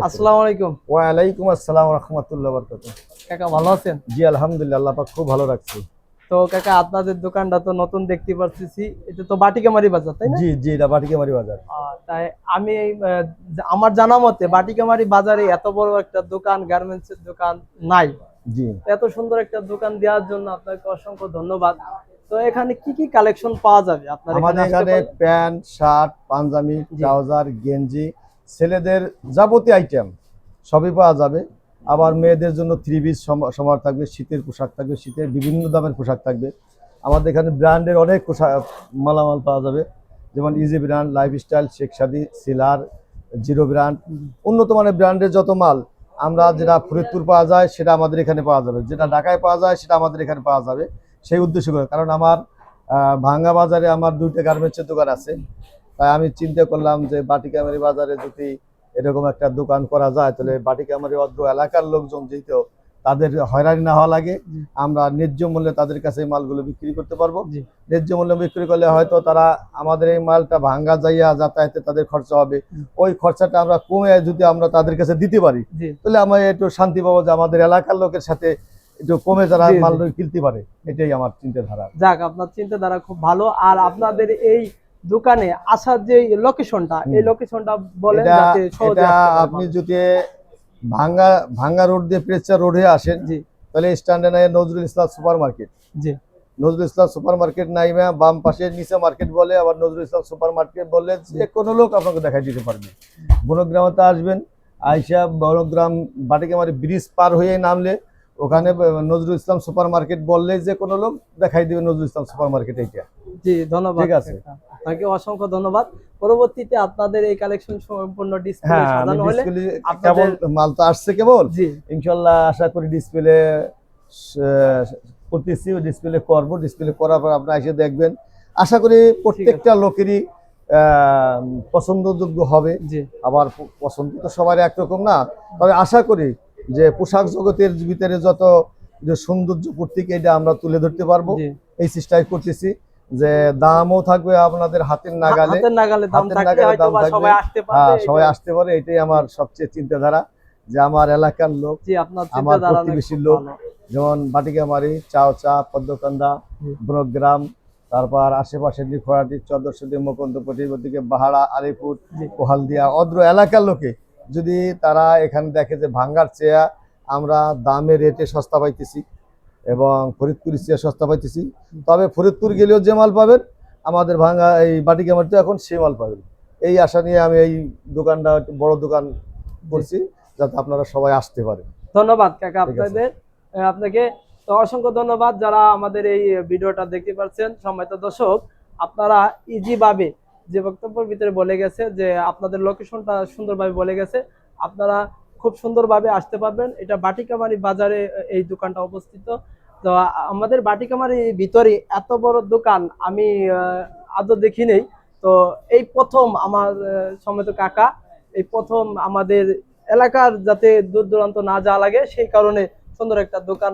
আসসালামু আলাইকুম। ওয়ালাইকুম আসসালাম ওয়া রাহমাতুল্লাহি ওয়া বারাকাতুহু। কাকা ভালো আছেন? জি আলহামদুলিল্লাহ, আল্লাহ পাক খুব ভালো রাখছে। তো কাকা আপনাদের দোকানটা তো নতুন দেখতে পাচ্ছি, এটা তো বাটিকামারি বাজার তাই না? জি জি, এটা বাটিকামারি বাজার। তাই আমি আমার জানা মতে বাটিকামারি বাজারে এত বড় একটা দোকান, গার্মেন্টস এর দোকান নাই। জি, এত সুন্দর একটা দোকান দেওয়ার জন্য আপনাকে অসংখ্য ধন্যবাদ। তো এখানে কি কি কালেকশন পাওয়া যাবে আপনার আমাদের এখানে প্যান্ট, শার্ট, পাঞ্জাবি, ট্রাউজার, গেঞ্জি, ছেলেদের যাবতীয় আইটেম সবই পাওয়া যাবে। আবার মেয়েদের জন্য থ্রি পিস সমার থাকবে, শীতের পোশাক থাকবে, শীতের বিভিন্ন দামের পোশাক থাকবে। আমাদের এখানে ব্র্যান্ডের অনেক মালামাল পাওয়া যাবে, যেমন ইজি ব্র্যান্ড, লাইফস্টাইল, শেখ সাদি, সিলার, জিরো ব্র্যান্ড, উন্নত মানের ব্র্যান্ডের যত মাল আমরা যেটা ফরিদপুর পাওয়া যায় সেটা আমাদের এখানে পাওয়া যাবে, যেটা ঢাকায় পাওয়া যায় সেটা আমাদের এখানে পাওয়া যাবে। সেই উদ্দেশ্য করে, কারণ আমার ভাঙ্গা বাজারে আমার 2টা গার্মেন্টসের দোকান আছে, তাই আমি চিন্তা করলাম যে বাটিকামারি বাজারে যদি এরকম একটা দোকান করা যায় তাহলে বাটিকামারি অদ্র এলাকার লোকজন যেহেতু তাদের হয়রানি না হওয়া লাগে, আমরা ন্যায্য মূল্যে তাদের কাছে এই মালগুলো বিক্রি করতে পারবো। ন্যায্য মূল্যে বিক্রি করলে হয়তো তারা আমাদের এই মালটা ভাঙ্গা যাইয়া যাতায়াতে তাদের খরচা হবে, ওই খরচাটা আমরা কমে যদি আমরা তাদের কাছে দিতে পারি তাহলে আমরা একটু শান্তি পাবো যে আমাদের এলাকার লোকের সাথে একটু কমে যারা মাল কিনতে পারে। এটাই আমার চিন্তাধারা। যাক, আপনার চিন্তাধারা খুব ভালো। আর আপনাদের এই দোকানে আসার যে লোকেশনটা, এই লোকেশনটা বলেন যাতে সহজে আসতে পারে। আপনি যদি ভাঙ্গা রোড দিয়ে প্রেসার রোডে আসেন, তাহলে স্ট্যান্ডে নাই নজরুল ইসলাম সুপার মার্কেট। জি, নজরুল ইসলাম সুপার মার্কেট নাইমা বাম পাশে নিচে মার্কেট বলে, আবার নজরুল ইসলাম সুপার মার্কেট বললে যে কোনো লোক আপনাকে দেখাই দিতে পারবে। বনগ্রামতে আসবেন, আইসা বনগ্রাম বাটিকামারি ব্রিজ পার হয়ে নামলে ওখানে নজরুল ইসলাম সুপার মার্কেট বললে যে কোনো লোক দেখাই দিবে নজরুল ইসলাম সুপার মার্কেট। এইটা। জি, ধন্যবাদ। ঠিক আছে, আপনাকে অসংখ্য ধন্যবাদ। পরবর্তীতে আপনাদের এই কালেকশন সম্পূর্ণ ডিসপ্লে সাজানো হলে কেবল মাল তো আসছে কেবল, ইনশাআল্লাহ আশা করি ডিসপ্লে করতেছি, ডিসপ্লে করব। ডিসপ্লে করার পর আপনারা এসে দেখবেন, আশা করি প্রত্যেকটা লোকেরই পছন্দযোগ্য হবে। আবার পছন্দ তো সবার একরকম না, তবে আশা করি যে পোশাক জগতের ভিতরে যত যে সৌন্দর্য প্রতীক এটা আমরা তুলে ধরতে পারবো, এই চেষ্টাই করতেছি। যে দামও থাকবে আপনাদের হাতের নাগালে, সবাই আসতে পারে। এটাই আমার সবচেয়ে চিন্তাধারা, যে আমার এলাকার লোক, আমার প্রতিবেশীর লোক, যেমন বাটিকামারি, চাওচা, পদ্মকান্দা, বনগ্রাম, তারপর আশেপাশে খরাটি, চন্দ্রসদী, মুকুন্দপটি, ওদিকে বাহাড়া, আলিপুর, কোহালদিয়া, অদ্র এলাকার লোকে যদি তারা এখানে দেখে যে ভাঙ্গার চেয়া আমরা দামে রেটে সস্তা পাইতেছি এবং ফরিদপুরের চেয়ে সস্তা পাইতেছি, তবে ফরিদপুর গেলেও যে মাল পাবেন আমাদের ভাঙ্গা এই বাটিকামারিতে এখন সে মাল পাবেন। এই আশা নিয়ে আমি এই দোকানটা বড় দোকান করছি, যাতে আপনারা সবাই আসতে পারেন। ধন্যবাদ কাকা আপনাকে তো অসংখ্য ধন্যবাদ। যারা আমাদের এই ভিডিওটা দেখতে পাচ্ছেন, সম্মানিত দর্শক, আপনারা ইজি ভাবে যে বক্তব্যের ভিতরে বলে গেছে যে আপনাদের লোকেশনটা সুন্দরভাবে বলে গেছে, আপনারা খুব সুন্দরভাবে আসতে পারবেন। এটা বাটিকামারি বাজারে এই দোকানটা অবস্থিত। তো আমাদের বাটিকামারির ভিতরে এত বড় দোকান আমি আদৌ দেখি নেই। তো এই প্রথম আমার সম্মানিত কাকা, এই প্রথম আমাদের এলাকার যাতে দূর দূরান্ত না যাওয়া লাগে সেই কারণে সুন্দর একটা দোকান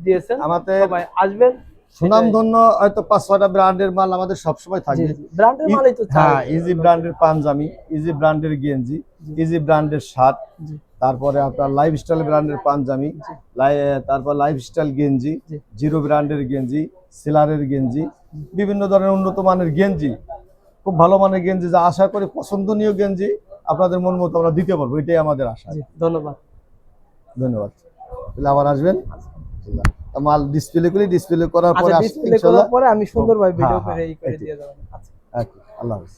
দিয়েছেন। আমাদের সবাই আসবেন। সুনামধন্য হয়তো 5-6টা ব্র্যান্ডের মাল আমাদের সবসময় থাকবে। ব্র্যান্ডের মালই তো চাই। ইজি ব্র্যান্ডের পাঞ্জাবি, ইজি ব্র্যান্ডের গেঞ্জি, ইজি ব্র্যান্ডের শার্ট, তারপরে আপনার লাইফস্টাইল ব্র্যান্ডের পাঞ্জাবি, তারপর লাইফস্টাইল গেঞ্জি, জিরো ব্র্যান্ডের গেঞ্জি, সিলারের গেঞ্জি, বিভিন্ন ধরনের উন্নত মানের গেঞ্জি, খুব ভালো মানের গেঞ্জি, যা আশা করি পছন্দনীয় গেঞ্জি আপনাদের মন মতো আমরা দিতে পারবো। এটাই আমাদের আশা। ধন্যবাদ। ধন্যবাদ। তাহলে আবার আসবেন। মাল ডিসপ্লে করার পরে আমি সুন্দরভাবে ভিডিও করে দিয়ে দেব। আচ্ছা, আল্লাহ হাফেজ।